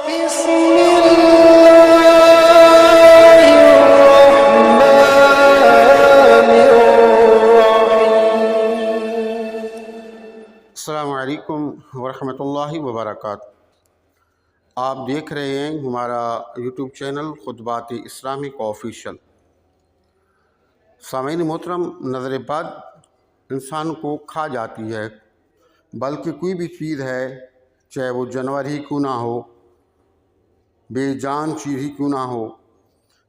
بسم الله الرحمن الرحيم. السلام علیکم ورحمۃ اللہ وبرکاتہ. آپ دیکھ رہے ہیں ہمارا یوٹیوب چینل خطبات اسلامک آفیشیل. سامعین محترم، نظر بد انسان کو کھا جاتی ہے، بلکہ کوئی بھی چیز ہے، چاہے وہ جانور ہی کیوں نہ ہو، بے جان چیز ہی کیوں نہ ہو،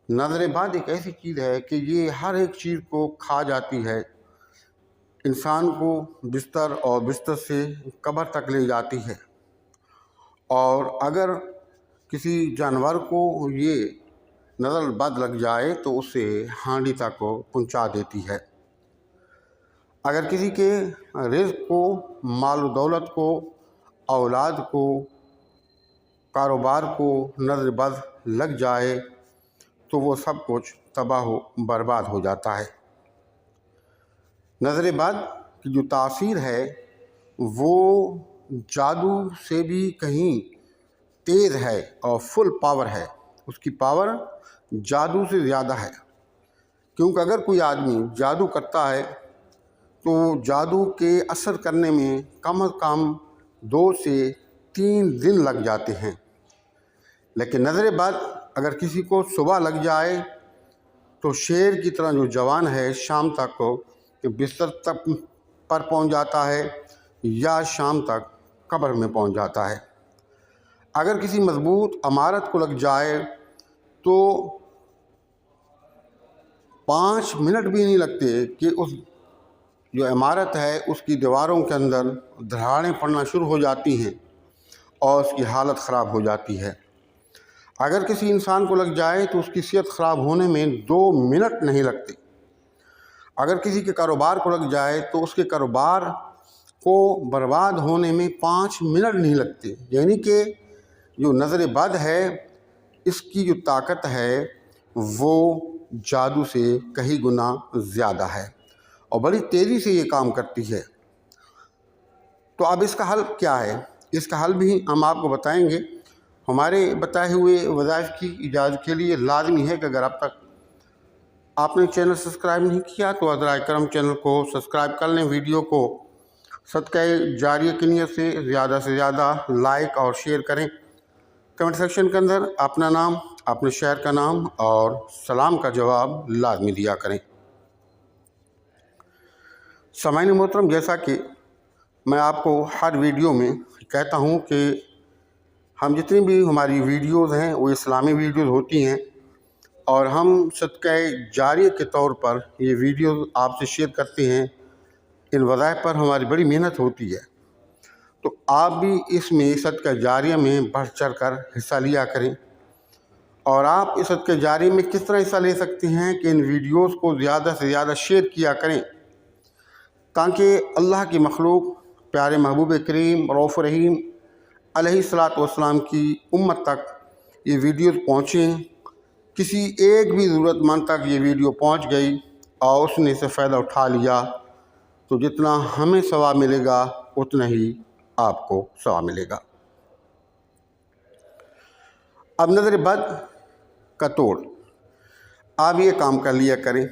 نظر بد ایک ایسی چیز ہے کہ یہ ہر ایک چیز کو کھا جاتی ہے، انسان کو بستر اور بستر سے قبر تک لے جاتی ہے، اور اگر کسی جانور کو یہ نظر بد لگ جائے تو اسے ہانڈی تک کو پہنچا دیتی ہے. اگر کسی کے رزق کو، مال و دولت کو، اولاد کو، کاروبار کو نظر بد لگ جائے تو وہ سب کچھ تباہ و برباد ہو جاتا ہے. نظر بد کی جو تاثیر ہے وہ جادو سے بھی کہیں تیز ہے اور فل پاور ہے. اس کی پاور جادو سے زیادہ ہے، کیونکہ اگر کوئی آدمی جادو کرتا ہے تو جادو کے اثر کرنے میں کم از کم 2 سے 3 دن لگ جاتے ہیں. لیکن نظر بد اگر کسی کو صبح لگ جائے تو شیر کی طرح جو جوان ہے شام تک کو بستر تک پر پہنچ جاتا ہے یا شام تک قبر میں پہنچ جاتا ہے. اگر کسی مضبوط عمارت کو لگ جائے تو 5 منٹ بھی نہیں لگتے کہ اس جو عمارت ہے اس کی دیواروں کے اندر دراڑیں پڑنا شروع ہو جاتی ہیں اور اس کی حالت خراب ہو جاتی ہے. اگر کسی انسان کو لگ جائے تو اس کی صحت خراب ہونے میں 2 منٹ نہیں لگتے. اگر کسی کے کاروبار کو لگ جائے تو اس کے کاروبار کو برباد ہونے میں 5 منٹ نہیں لگتے. یعنی کہ جو نظر بد ہے اس کی جو طاقت ہے وہ جادو سے کئی گنا زیادہ ہے اور بڑی تیزی سے یہ کام کرتی ہے. تو اب اس کا حل کیا ہے؟ اس کا حل بھی ہم آپ کو بتائیں گے. ہمارے بتائے ہوئے وظائف کی اجازت کے لیے لازمی ہے کہ اگر اب تک آپ نے چینل سبسکرائب نہیں کیا تو عذرائے کرم چینل کو سبسکرائب کر لیں. ویڈیو کو صدقہ جاریہ کی نیت سے زیادہ لائک اور شیئر کریں. کمنٹ سیکشن کے اندر اپنا نام، اپنے شہر کا نام اور سلام کا جواب لازمی دیا کریں. سامعین محترم، جیسا کہ میں آپ کو ہر ویڈیو میں کہتا ہوں کہ ہم جتنی بھی ہماری ویڈیوز ہیں وہ اسلامی ویڈیوز ہوتی ہیں اور ہم صدقہ جاریہ کے طور پر یہ ویڈیوز آپ سے شیئر کرتے ہیں. ان وظائف پر ہماری بڑی محنت ہوتی ہے، تو آپ بھی اس میں صدقہ جاریہ میں بڑھ چڑھ کر حصہ لیا کریں. اور آپ اس صدقہ جاریہ میں کس طرح حصہ لے سکتے ہیں کہ ان ویڈیوز کو زیادہ سے زیادہ شیئر کیا کریں تاکہ اللہ کی مخلوق پیارے محبوب کریم رؤوف رحیم علیہ الصلاۃ والسلام کی امت تک یہ ویڈیوز پہنچیں. کسی ایک بھی ضرورت مند تک یہ ویڈیو پہنچ گئی اور اس نے اسے فائدہ اٹھا لیا تو جتنا ہمیں ثواب ملے گا اتنا ہی آپ کو ثواب ملے گا. اب نظر بد کا توڑ آپ یہ کام کر لیا کریں.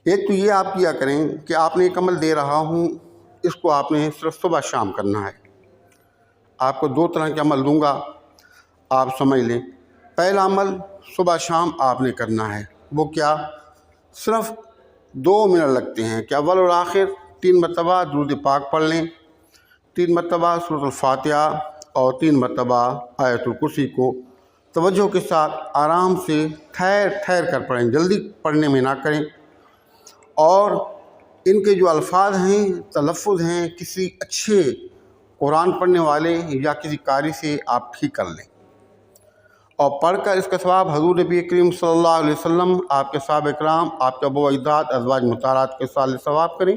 ایک تو یہ آپ کیا کریں کہ آپ نے ایک عمل دے رہا ہوں، اس کو آپ نے صرف صبح شام کرنا ہے. آپ کو 2 طرح کے عمل دوں گا، آپ سمجھ لیں. پہلا عمل صبح شام آپ نے کرنا ہے، وہ کیا؟ صرف 2 منٹ لگتے ہیں کہ اول اور آخر 3 مرتبہ درود پاک پڑھ لیں، 3 مرتبہ سورۃ الفاتحہ اور 3 مرتبہ آیت الکرسی کو توجہ کے ساتھ آرام سے ٹھہر کر پڑھیں، جلدی پڑھنے میں نہ کریں. اور ان کے جو الفاظ ہیں، تلفظ ہیں، کسی اچھے قرآن پڑھنے والے یا کسی قاری سے آپ ٹھیک کر لیں اور پڑھ کر اس کا ثواب حضور نبی کریم صلی اللہ علیہ وسلم، آپ کے صحابہ کرام، آپ کے آباء و اجداد، ازواج مطہرات کے صالح ثواب کریں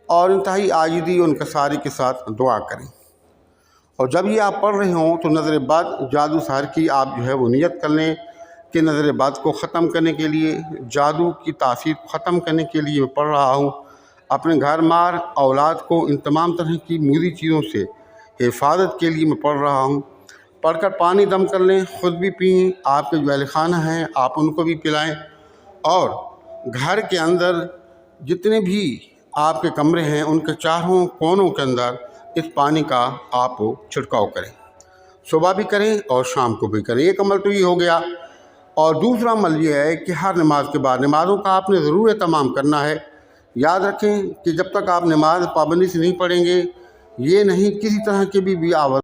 اور انتہائی عاجزی و انکساری کے ساتھ دعا کریں. اور جب یہ آپ پڑھ رہے ہوں تو نظر بد، جادو سحر کی آپ جو ہے وہ نیت کر لیں کہ نظر بد کو ختم کرنے کے لیے، جادو کی تاثیر کو ختم کرنے کے لیے میں پڑھ رہا ہوں. اپنے گھر مار اولاد کو ان تمام طرح کی مضر چیزوں سے حفاظت کے لیے میں پڑھ رہا ہوں. پڑھ کر پانی دم کر لیں، خود بھی پئیں، آپ کے جو اہل خانہ ہیں آپ ان کو بھی پلائیں، اور گھر کے اندر جتنے بھی آپ کے کمرے ہیں ان کے چاروں کونوں کے اندر اس پانی کا آپ چھڑکاؤ کریں، صبح بھی کریں اور شام کو بھی کریں۔ ایک عمل تو یہ ہو گیا، اور دوسرا عمل یہ ہے کہ ہر نماز کے بعد نمازوں کا آپ نے ضرور اہتمام کرنا ہے۔ یاد رکھیں کہ جب تک آپ نماز پابندی سے نہیں پڑھیں گے، یہ نہیں کسی طرح کی بھی آواز